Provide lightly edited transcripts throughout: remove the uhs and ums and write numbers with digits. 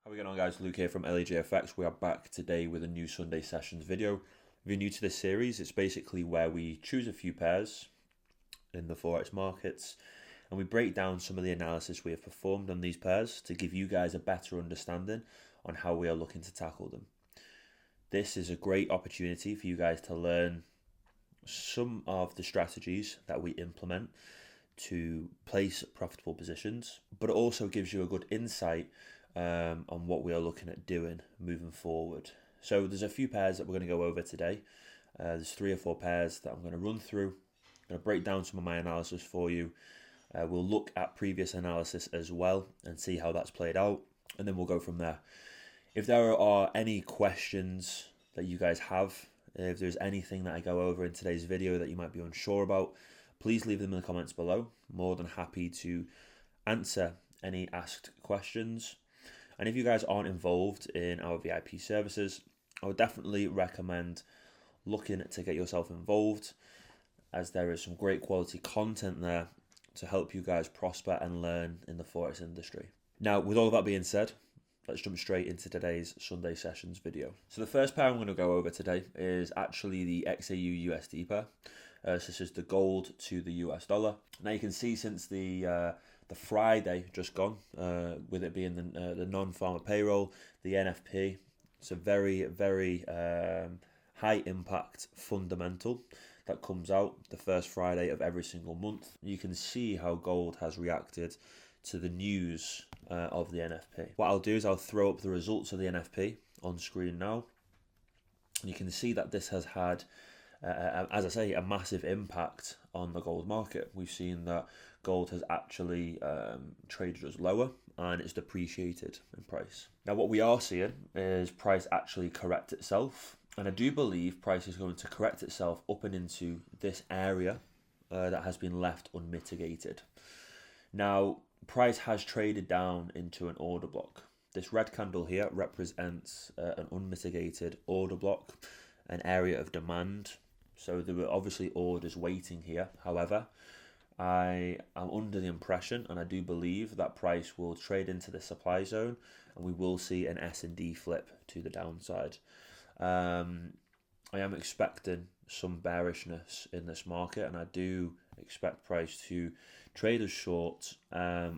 How are we getting on, guys? Luke here from LAGFX. We are back today with a new Sunday sessions video. If you're new to this series, it's basically where we choose a few pairs in the Forex markets and we break down some of the analysis we have performed on these pairs to give you guys a better understanding on how we are looking to tackle them. This is a great opportunity for you guys to learn some of the strategies that we implement to place profitable positions, but it also gives you a good insight on what we are looking at doing moving forward. So there's a few pairs that we're going to go over today. There's 3 or 4 pairs that I'm going to run through. I'm going to break down some of my analysis for you. We'll look at previous analysis as well and see how that's played out, and then we'll go from there. If there are any questions that you guys have, if there's anything that I go over in today's video that you might be unsure about, please leave them in the comments below. More than happy to answer any asked questions. And if you guys aren't involved in our VIP services, I would definitely recommend looking to get yourself involved, as there is some great quality content there to help you guys prosper and learn in the Forex industry. Now, with all of that being said, let's jump straight into today's Sunday sessions video. So the first pair I'm going to go over today is actually the XAU USD pair. So this is the gold to the US dollar. Now you can see since the Friday just gone, with it being the non-farmer payroll, the NFP, it's a very, very high impact fundamental that comes out the first Friday of every single month. You can see how gold has reacted to the news of the NFP. What I'll do is I'll throw up the results of the NFP on screen now. And you can see that this has had, as I say, a massive impact on the gold market. We've seen that gold has actually traded us lower and it's depreciated in price. Now what we are seeing is price actually correct itself, and I do believe price is going to correct itself up and into this area that has been left unmitigated. Now price has traded down into an order block. This red candle here represents an unmitigated order block, an area of demand. So there were obviously orders waiting here. However, I am under the impression, and I do believe, that price will trade into the supply zone and we will see an S&D flip to the downside. I am expecting some bearishness in this market, and I do expect price to trade as short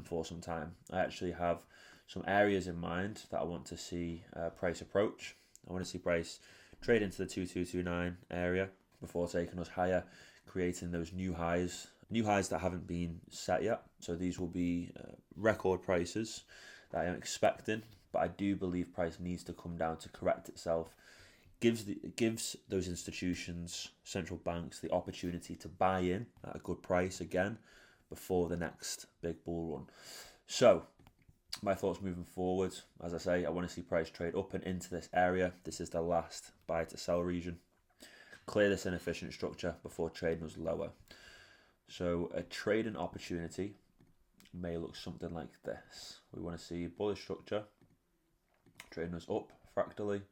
for some time. I actually have some areas in mind that I want to see price approach. I want to see price trade into the 2229 area before taking us higher, creating those new highs that haven't been set yet. So these will be record prices that I am expecting, but I do believe price needs to come down to correct itself. Gives those institutions, central banks, the opportunity to buy in at a good price again before the next big bull run. So my thoughts moving forward, as I say, I want to see price trade up and into this area. This is the last buy to sell region. Clear this inefficient structure before trading us lower. So a trading opportunity may look something like this. We want to see bullish structure, trading us up fractally.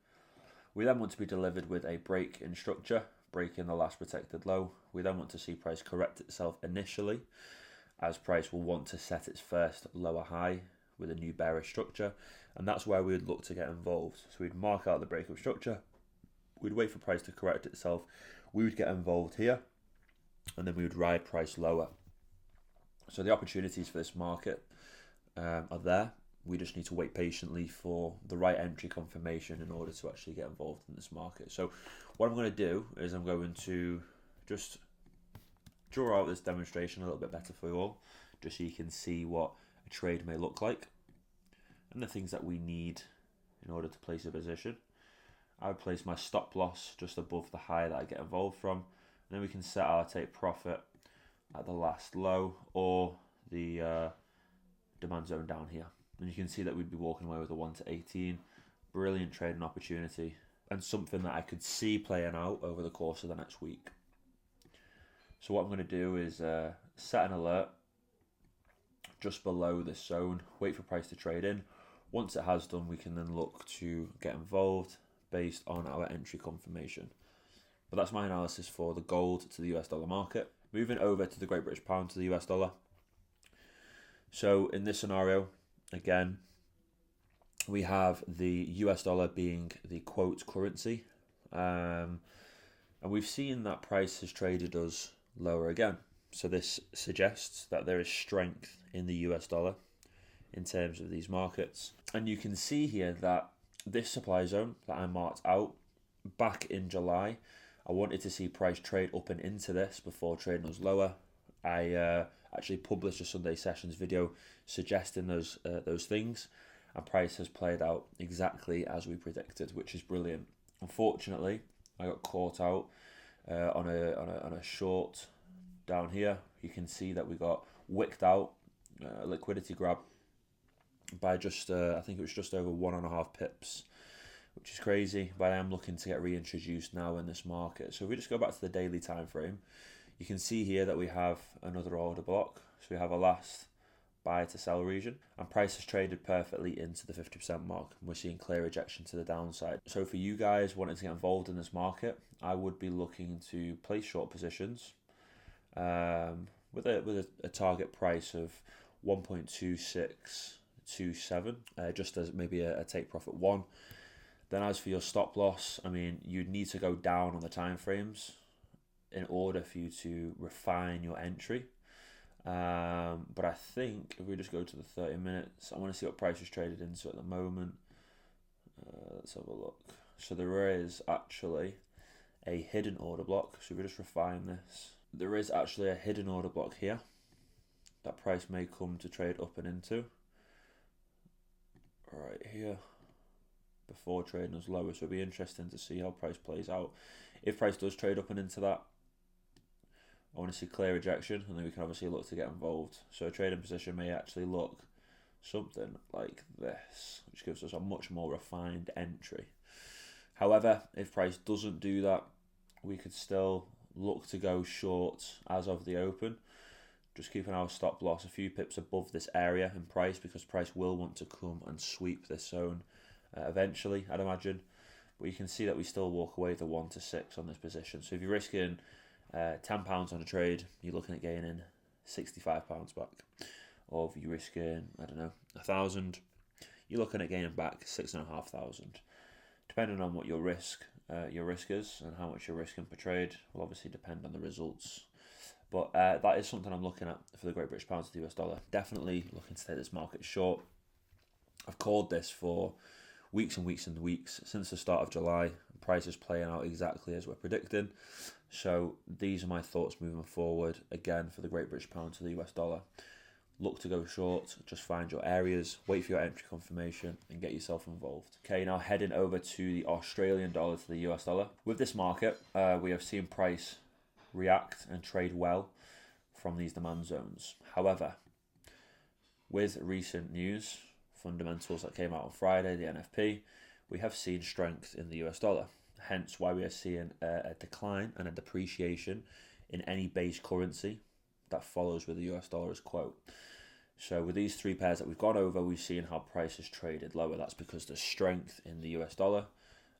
We then want to be delivered with a break in structure, breaking the last protected low. We then want to see price correct itself initially, as price will want to set its first lower high with a new bearish structure, and that's where we would look to get involved. So we'd mark out the break of structure, we'd wait for price to correct itself, we would get involved here, and then we would ride price lower. So the opportunities for this market are there. We just need to wait patiently for the right entry confirmation in order to actually get involved in this market. So what I'm going to do is I'm going to just draw out this demonstration a little bit better for you all, just so you can see what a trade may look like and the things that we need in order to place a position. I would place my stop loss just above the high that I get involved from, and then we can set our take profit at the last low or the demand zone down here. And you can see that we'd be walking away with a 1 to 18. Brilliant trading opportunity, and something that I could see playing out over the course of the next week. So what I'm going to do is set an alert just below this zone, wait for price to trade in. Once it has done, we can then look to get involved based on our entry confirmation. But that's my analysis for the gold to the US dollar market. Moving over to the Great British Pound to the US dollar. So in this scenario, again, we have the US dollar being the quote currency. And we've seen that price has traded us lower again. So this suggests that there is strength in the US dollar in terms of these markets. And you can see here that this supply zone that I marked out back in July, I wanted to see price trade up and into this before trading us lower. I actually published a Sunday sessions video suggesting those things, and price has played out exactly as we predicted, which is brilliant. Unfortunately, I got caught out on a short down here. You can see that we got wicked out, liquidity grab by just I think it was just over 1.5 pips, which is crazy. But I am looking to get reintroduced now in this market. So if we just go back to the daily time frame, you can see here that we have another order block. So we have a last buy to sell region, and price has traded perfectly into the 50% mark. We're seeing clear rejection to the downside. So for you guys wanting to get involved in this market, I would be looking to place short positions with a target price of 1.2627, just as maybe a take profit 1. Then as for your stop loss, I mean, you'd need to go down on the time frames in order for you to refine your entry. But I think if we just go to the 30 minutes, I want to see what price is traded into at the moment. Let's have a look. So there is actually a hidden order block. So if we just refine this, there is actually a hidden order block here that price may come to trade up and into right here before trading us lower. So it'll be interesting to see how price plays out. If price does trade up and into that, I want to see clear rejection, and then we can obviously look to get involved. So a trading position may actually look something like this, which gives us a much more refined entry. However, if price doesn't do that, we could still look to go short as of the open, just keeping our stop loss a few pips above this area in price, because price will want to come and sweep this zone eventually, I'd imagine. But you can see that we still walk away the 1 to 6 on this position. So if you're risking £10 on a trade, you're looking at gaining £65 back. Or if you're risking, I don't know, 1,000, you're looking at gaining back 6,500. Depending on what your risk is and how much you're risking per trade will obviously depend on the results. But that is something I'm looking at for the Great British Pound to the US dollar. Definitely looking to take this market short. I've called this for weeks and weeks and weeks since the start of July. Price is playing out exactly as we're predicting. So these are my thoughts moving forward. Again, for the Great British Pound to the US dollar, look to go short. Just find your areas, wait for your entry confirmation, and get yourself involved. Okay, now heading over to the Australian dollar to the US dollar. With this market, we have seen price react and trade well from these demand zones. However, with recent news, fundamentals that came out on Friday, the NFP, we have seen strength in the US dollar. Hence why we are seeing a decline and a depreciation in any base currency that follows with the US dollar as quote. So with these three pairs that we've gone over, we've seen how price has traded lower. That's because there's strength in the US dollar,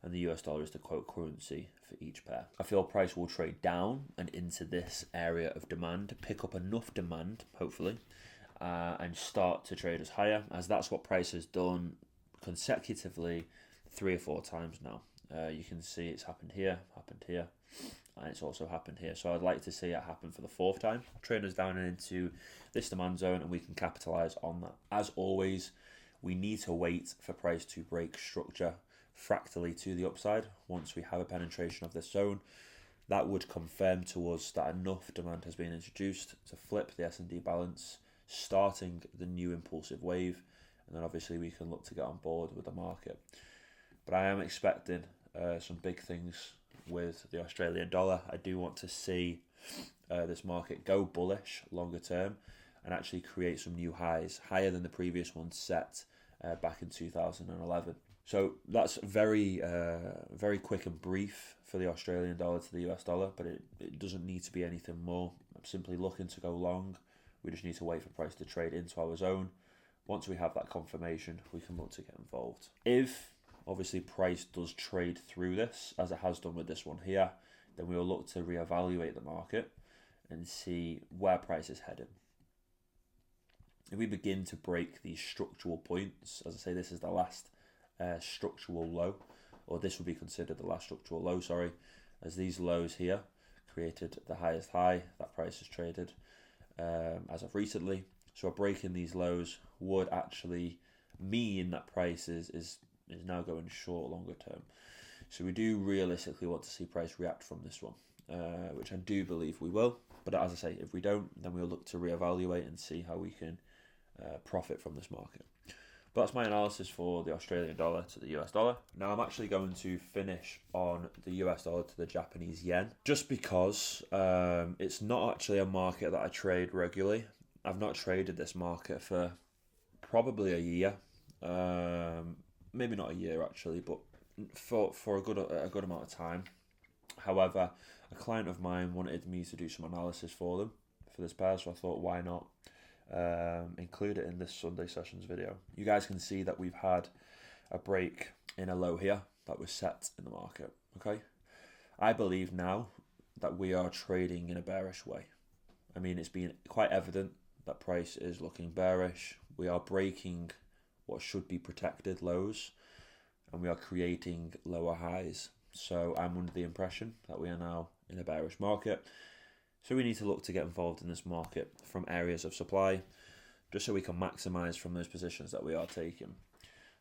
and the US dollar is the quote currency for each pair. I feel price will trade down and into this area of demand to pick up enough demand, hopefully, and start to trade us higher, as that's what price has done consecutively 3 or 4 times now. You can see it's happened here, and it's also happened here. So I'd like to see it happen for the 4th time. Trade us down and into this demand zone, and we can capitalize on that. As always, we need to wait for price to break structure fractally to the upside. Once we have a penetration of this zone, that would confirm to us that enough demand has been introduced to flip the S&D balance, starting the new impulsive wave, and then obviously we can look to get on board with the market. But I am expecting some big things with the Australian dollar. I do want to see this market go bullish longer term and actually create some new highs, higher than the previous ones set back in 2011. So that's very quick and brief for the Australian dollar to the US dollar, but it doesn't need to be anything more. I'm simply looking to go long. We just need to wait for price to trade into our zone. Once we have that confirmation, we can look to get involved. If obviously price does trade through this, as it has done with this one here, then we will look to reevaluate the market and see where price is heading. If we begin to break these structural points, as I say, this is the last structural low, or this would be considered the last structural low, sorry, as these lows here created the highest high that price has traded as of recently. So breaking these lows would actually mean that price is now going short longer term. So we do realistically want to see price react from this one, which I do believe we will. But as I say, if we don't, then we'll look to reevaluate and see how we can profit from this market. But that's my analysis for the Australian dollar to the US dollar. Now I'm actually going to finish on the US dollar to the Japanese yen, just because it's not actually a market that I trade regularly. I've not traded this market for probably a year, maybe not a year actually, but for a good amount of time. However, a client of mine wanted me to do some analysis for them for this pair, so I thought, why not include it in this Sunday sessions video. You guys can see that we've had a break in a low here that was set in the market. Okay, I believe now that we are trading in a bearish way. I mean, it's been quite evident that price is looking bearish. We are breaking what should be protected lows, and we are creating lower highs. So I'm under the impression that we are now in a bearish market. So we need to look to get involved in this market from areas of supply, just so we can maximize from those positions that we are taking.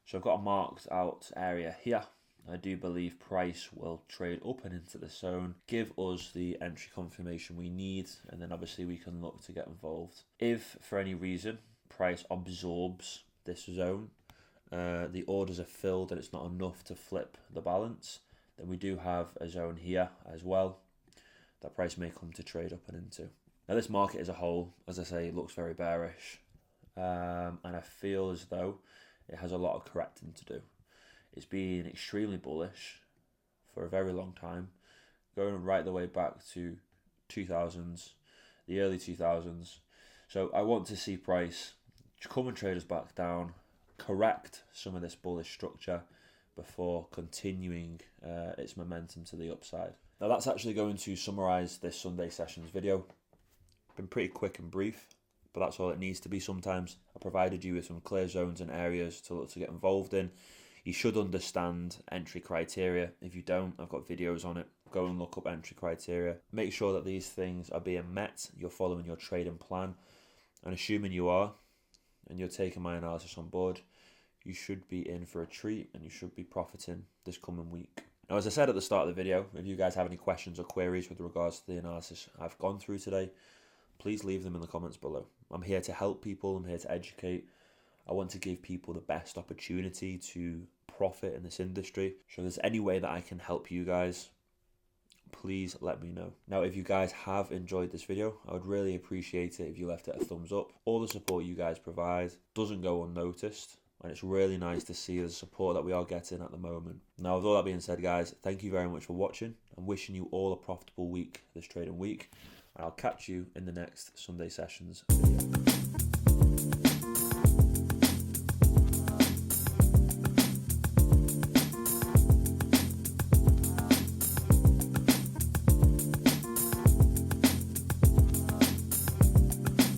So I've got a marked out area here. I do believe price will trade up and into the zone, give us the entry confirmation we need, and then obviously we can look to get involved. If for any reason price absorbs this zone, the orders are filled and it's not enough to flip the balance, then we do have a zone here as well that price may come to trade up and into. Now this market as a whole, as I say, looks very bearish, and I feel as though it has a lot of correcting to do. It's been extremely bullish for a very long time, going right the way back to 2000s, the early 2000s. So I want to see price come and trade us back down, correct some of this bullish structure before continuing its momentum to the upside. Now that's actually going to summarize this Sunday sessions video. Been pretty quick and brief, but that's all it needs to be sometimes. I provided you with some clear zones and areas to look to get involved in. You should understand entry criteria. If you don't, I've got videos on it. Go and look up entry criteria. Make sure that these things are being met. You're following your trading plan. And assuming you are, and you're taking my analysis on board, you should be in for a treat and you should be profiting this coming week. Now, as I said at the start of the video, if you guys have any questions or queries with regards to the analysis I've gone through today, please leave them in the comments below. I'm here to help people. I'm here to educate. I want to give people the best opportunity to profit in this industry. So if there's any way that I can help you guys, please let me know. Now, if you guys have enjoyed this video, I would really appreciate it if you left it a thumbs up. All the support you guys provide doesn't go unnoticed, and it's really nice to see the support that we are getting at the moment. Now, with all that being said, guys, thank you very much for watching. I'm wishing you all a profitable week this trading week, and I'll catch you in the next Sunday sessions video.